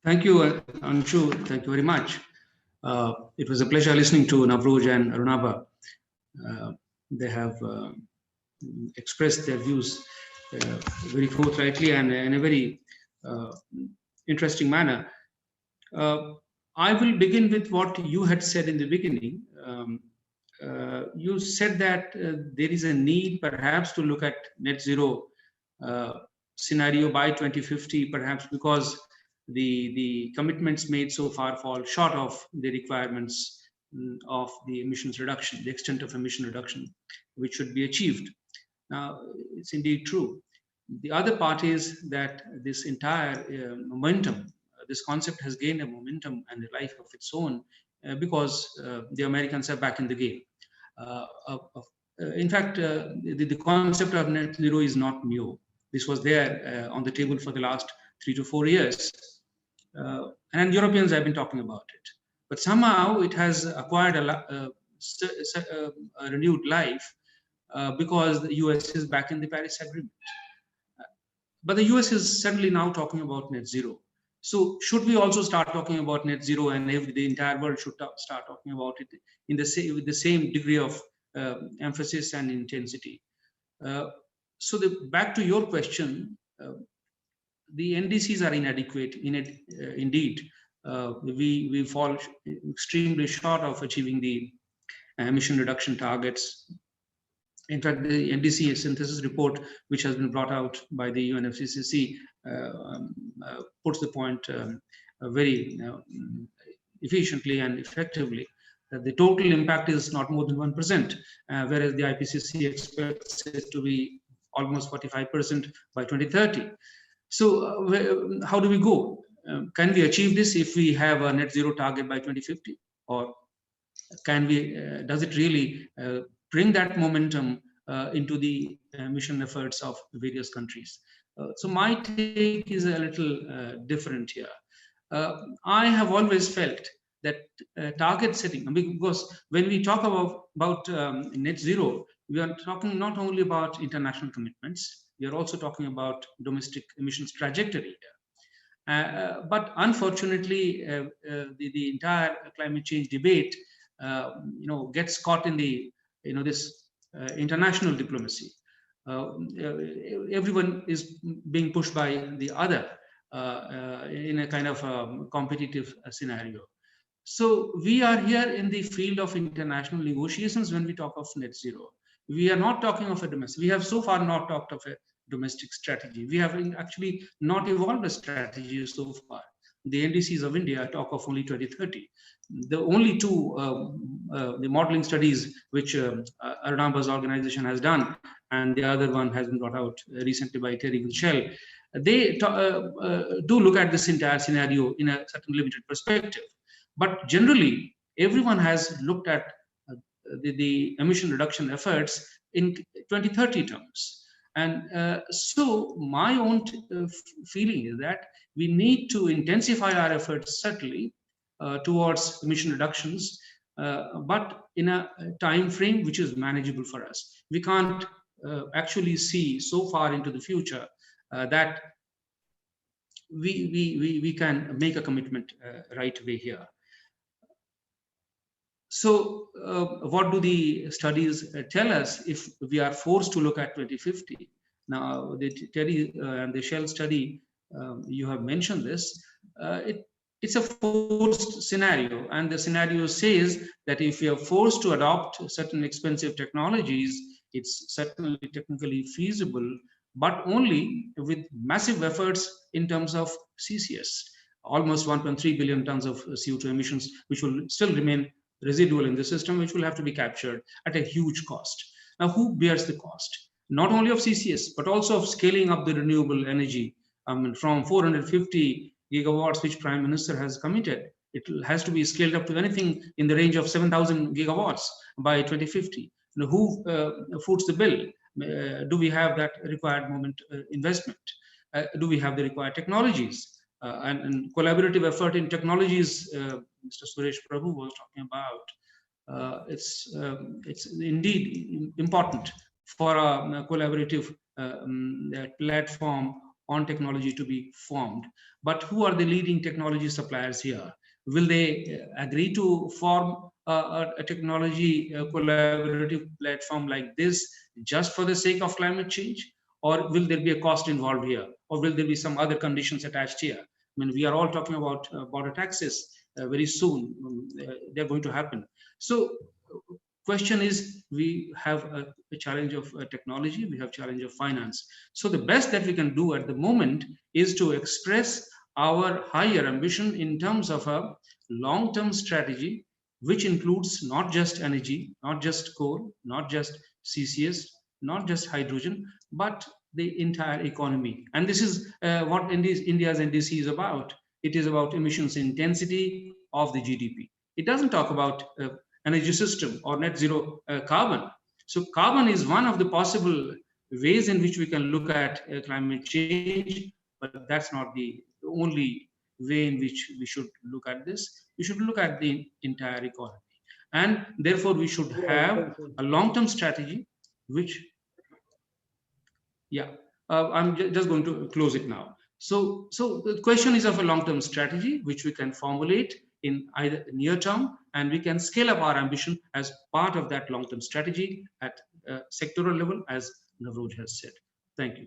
Thank you, Anshu. Thank you very much. It was a pleasure listening to Navroj and Arunabha. They have expressed their views very forthrightly and in a very uh, interesting manner. I will begin with what you had said in the beginning. You said that there is a need perhaps to look at net zero uh, scenario by 2050, perhaps because the commitments made so far fall short of the requirements of the emissions reduction, the extent of emission reduction, which should be achieved. Now, it's indeed true. The other part is that this entire momentum, this concept has gained a momentum and a life of its own because the Americans are back in the game. In fact, the concept of net zero is not new. This was there on the table for the last 3 to 4 years. And Europeans have been talking about it. But somehow it has acquired a renewed life because the US is back in the Paris Agreement. But the US is suddenly now talking about net zero. So should we also start talking about net zero, and if the entire world should start talking about it in with the same degree of emphasis and intensity? So back to your question, the NDCs are inadequate. Indeed, we fall extremely short of achieving the emission reduction targets. In fact, the NDC synthesis report, which has been brought out by the UNFCCC, puts the point very efficiently and effectively that the total impact is not more than 1%, whereas the IPCC expects it to be almost 45% by 2030. So how do we go? Can we achieve this if we have a net zero target by 2050? Or can we, does it really bring that momentum into the emission efforts of various countries? So my take is a little different here. I have always felt that target setting, because when we talk about net zero, we are talking not only about international commitments, we are also talking about domestic emissions trajectory here. But unfortunately, the entire climate change debate, gets caught in the, this international diplomacy. Everyone is being pushed by the other in a kind of competitive scenario. So we are here in the field of international negotiations when we talk of net zero. We are not talking of a domestic. We have so far not talked of a domestic strategy. We have actually not evolved a strategy so far. The NDCs of India talk of only 2030. The only two the modeling studies which Arunabha's organization has done, and the other one has been brought out recently by Terry Gilshell, they do look at this entire scenario in a certain limited perspective. But generally, everyone has looked at the emission reduction efforts in 2030 terms. And so my own feeling is that we need to intensify our efforts certainly towards emission reductions, but in a time frame which is manageable for us. We can't actually see so far into the future that we can make a commitment right away here. So what do the studies tell us if we are forced to look at 2050? Now, the Terry and the Shell study, you have mentioned this, it's a forced scenario. And the scenario says that if we are forced to adopt certain expensive technologies, it's certainly technically feasible, but only with massive efforts in terms of CCS, almost 1.3 billion tons of CO2 emissions, which will still remain residual in the system, which will have to be captured at a huge cost. Now, who bears the cost? Not only of CCS, but also of scaling up the renewable energy from 450 gigawatts, which Prime Minister has committed. It has to be scaled up to anything in the range of 7,000 gigawatts by 2050. Now, who foots the bill? Do we have that required investment? Do we have the required technologies? And collaborative effort in technologies, Mr. Suresh Prabhu was talking about. It's indeed important for a collaborative platform on technology to be formed. But who are the leading technology suppliers here? Will they agree to form a technology collaborative platform like this just for the sake of climate change? Or will there be a cost involved here? Or will there be some other conditions attached here? I mean, we are all talking about border taxes very soon. They're going to happen. So question is, we have a challenge of technology, we have challenge of finance. So the best that we can do at the moment is to express our higher ambition in terms of a long-term strategy, which includes not just energy, not just coal, not just CCS, not just hydrogen, but the entire economy. And this is what India's NDC is about. It is about emissions intensity of the GDP. It doesn't talk about energy system or net zero carbon. So carbon is one of the possible ways in which we can look at climate change, but that's not the only way in which we should look at this. We should look at the entire economy. And therefore, we should have a long-term strategy, which, yeah, I'm just going to close it now. So the question is of a long-term strategy, which we can formulate in either near term, and we can scale up our ambition as part of that long-term strategy at sectoral level, as Navroj has said. Thank you.